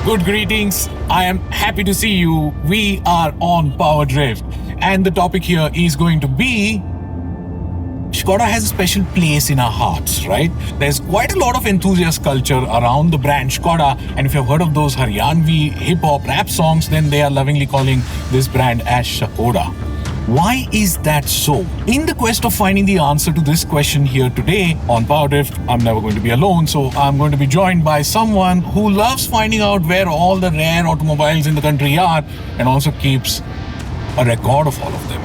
Good greetings. I am happy to see you. We are on PowerDrift, and the topic here is going to be Skoda has a special place in our hearts, right? There's quite a lot of enthusiast culture around the brand Skoda, and if you've heard of those Haryanvi hip-hop rap songs, then they are lovingly calling this brand as Skoda. Why is that so? In the quest of finding the answer to this question here today on PowerDrift, I'm never going to be alone, so I'm going to be joined by someone who loves finding out where all the rare automobiles in the country are and also keeps a record of all of them.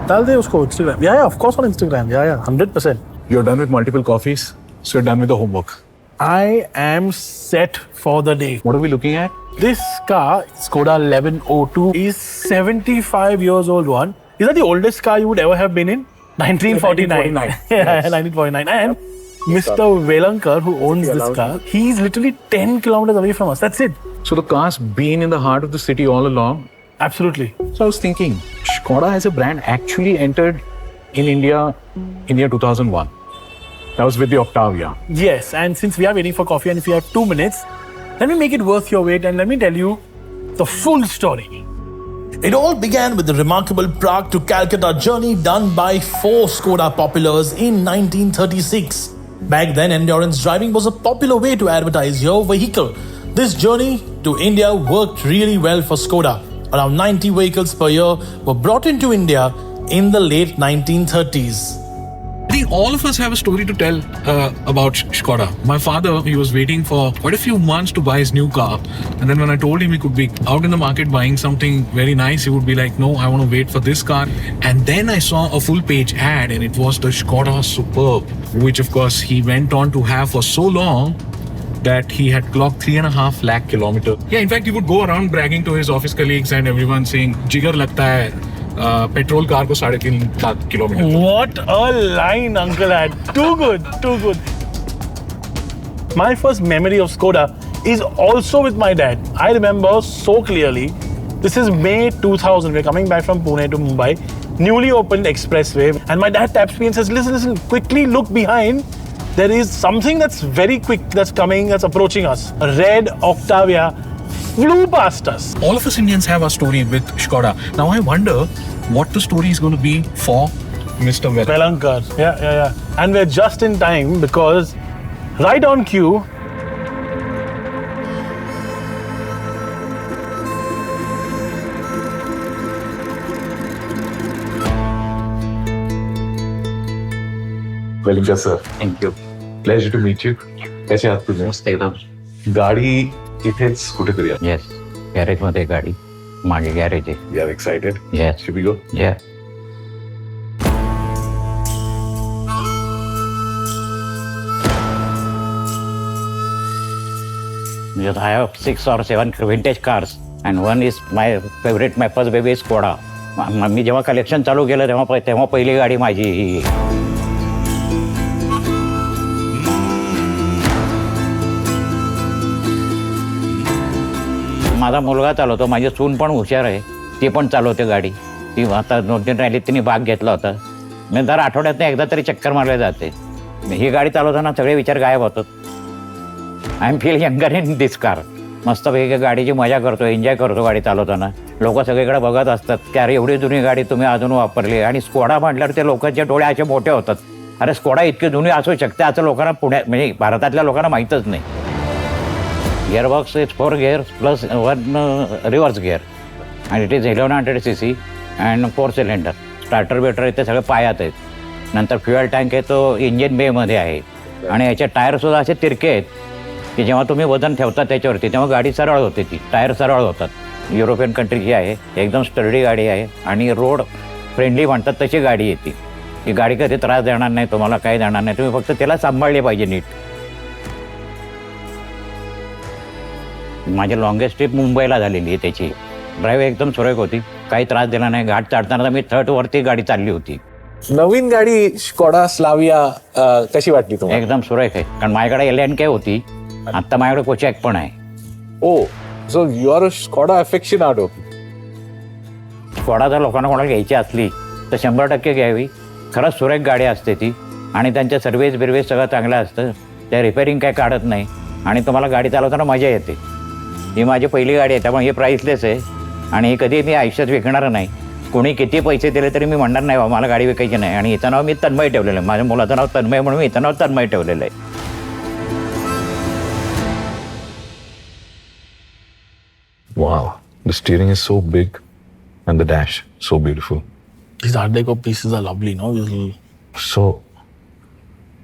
डाल दे उसको Instagram. Yeah, of course on Instagram. Yeah, 100%. You're done with multiple coffees, so you're done with the homework. I am set for the day. What are we looking at? This car, Skoda 1102, is 75 years old one. Is that the oldest car you would ever have been in? 1949. Yeah, 1949. And Mr. Velankar, who owns this car, he's literally 10 kilometers away from us. That's it. So the car's been in the heart of the city all along. Absolutely. So I was thinking, Skoda as a brand actually entered in India in year 2001. That was with the Octavia. Yes, and since we are waiting for coffee and if you have 2 minutes, let me make it worth your wait and let me tell you the full story. It all began with the remarkable Prague to Calcutta journey done by 4 Skoda populars in 1936. Back then, endurance driving was a popular way to advertise your vehicle. This journey to India worked really well for Skoda. Around 90 vehicles per year were brought into India in the late 1930s. I think all of us have a story to tell about Skoda. My father, he was waiting for quite a few months to buy his new car. And then when I told him he could be out in the market buying something very nice, he would be like, no, I want to wait for this car. And then I saw a full page ad and it was the Skoda Superb, which of course he went on to have for so long that he had clocked 3.5 lakh kilometers. Yeah, in fact, he would go around bragging to his office colleagues and everyone saying, jigar lagta hai. Petrol car ko 3.5 lakh kilometers. What a line Uncle had. Too good, too good. My first memory of Skoda is also with my dad. I remember so clearly. This is May 2000. We're coming back from Pune to Mumbai. Newly opened expressway. And my dad taps me and says, listen, quickly look behind. There is something that's very quick that's coming, that's approaching us. A red Octavia flew past us. All of us Indians have a story with Skoda. Now I wonder what the story is going to be for Mr. Velankar. Yeah. And we're just in time because right on cue, Velankar sir. Thank you. Pleasure to meet you. कैसे आहात तुम्ही? मस्त एकदम. गाडी इथेच कुठेतरी आहे. Yes, garage मध्ये गाडी मागे गॅरेज आहे. We are excited. Yes. Should we go? Yeah. I have 6 or 7 vintage cars and one is my favorite. My first baby is Skoda. मी जेव्हा कलेक्शन चालू केलं तेव्हा पहिली गाडी माझी ही. माझा मुलगा चालवतो, माझी सून पण हुशार आहे, ती पण चालवते गाडी. ती आता 2-3 रॅलीत तिने भाग घेतला होता. मी दर आठवड्यात एकदा तरी चक्कर मारले जाते. ही गाडी चालवताना सगळे विचार गायब होतात. I am feel younger in this car. मस्तपैकी गाडीची मजा करतो, एन्जॉय करतो गाडी चालवताना. लोक सगळीकडे बघत असतात की अरे एवढी जुनी गाडी तुम्ही अजून वापरली. आणि स्कोडा म्हटल्यावर ते लोकांचे डोळे असे मोठे होतात. अरे स्कोडा इतकी जुनी असू शकते असं लोकांना पुण्यात म्हणजे भारतातल्या लोकांना माहीतच नाही. gearbox is 4 gears plus 1 reverse gear and it is 1100 cc and 4 cylinder. Starter better इथे सगळे पायात आहेत. नंतर फ्युएल टँक आहे तो इंजिन बेमध्ये आहे आणि याचे टायरसुद्धा असे तिरके आहेत की जेव्हा तुम्ही वजन ठेवता त्याच्यावरती तेव्हा गाडी सरळ होते, ती टायर सरळ होतात. युरोपियन कंट्रीची आहे, एकदम स्टर्डी गाडी आहे आणि रोड फ्रेंडली म्हणतात तशी गाडी येते. ही गाडी कधी त्रास देणार नाही तुम्हाला, काही देणार नाही. तुम्ही फक्त त्याला सांभाळले पाहिजे नीट. माझी लॉंगेस्ट ट्रिप मुंबईला झालेली आहे त्याची. ड्राईव्ह एकदम सुरेख होती, काही त्रास दिला नाही. घाट चढताना मी 3rd वरती गाडी चालली होती. नवीन गाडी स्कोडा स्लाविया कशी वाटली तुम्हाला? एकदम सुरेख आहे, कारण माझ्याकडे LNK होती, आता माझ्याकडे कोचॅक पण आहे. Oh so you are a Skoda aficionado. Skoda जर लोकांना कोणाला घ्यायची असली तर 100% घ्यावी. खरंच सुरेख गाडी असते ती आणि त्यांच्या सर्व्हिस बिर्व्हिस सगळं चांगलं असतं. त्या रिपेअरिंग काय काढत नाही. आणि तुम्हाला गाडी चालवताना मजा येते. ही माझी पहिली गाडी आहे, त्यामुळे हे प्राईसलेस आहे आणि हे कधी मी आयुष्यात विकणार नाही. कोणी किती पैसे दिले तरी मी म्हणणार नाही बाबा मला गाडी विकायची नाही. आणि हिचं नाव मी तन्मय ठेवलेलं आहे. माझ्या मुलाचं नाव तन्मय म्हणून मी हिचं नाव तन्मय ठेवलेलं आहे. Wow, the steering is so big and the dash so beautiful. These Art Deco pieces are lovely, no? These little... So,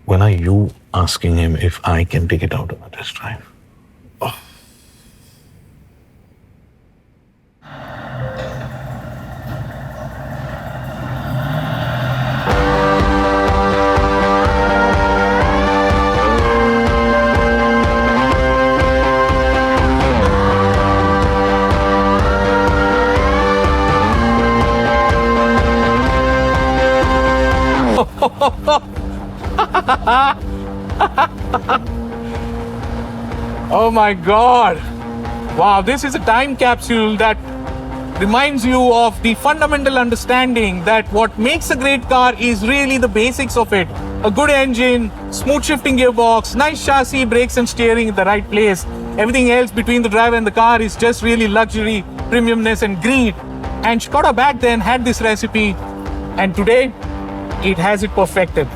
when are you asking him if I can take it out on a test drive? Oh my God. Wow, this is a time capsule that reminds you of the fundamental understanding that what makes a great car is really the basics of it. A good engine, smooth shifting gearbox, nice chassis, brakes and steering in the right place. Everything else between the driver and the car is just really luxury, premiumness and greed. And Skoda back then had this recipe, and today it has it perfected.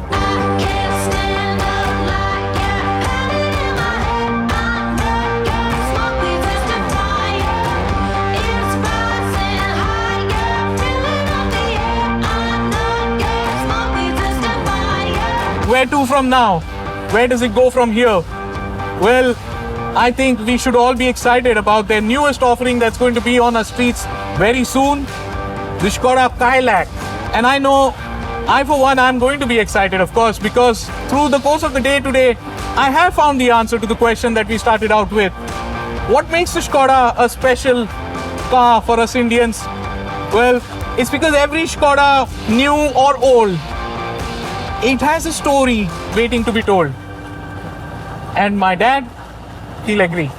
Where to from now? Where does it go from here? Well, I think we should all be excited about their newest offering that's going to be on our streets very soon, the Skoda Kayak. And I know, I for one, I'm going to be excited, of course, because through the course of the day today, I have found the answer to the question that we started out with. What makes the Skoda a special car for us Indians? Well, it's because every Skoda, new or old, it has a story waiting to be told. And my dad, he'll agree.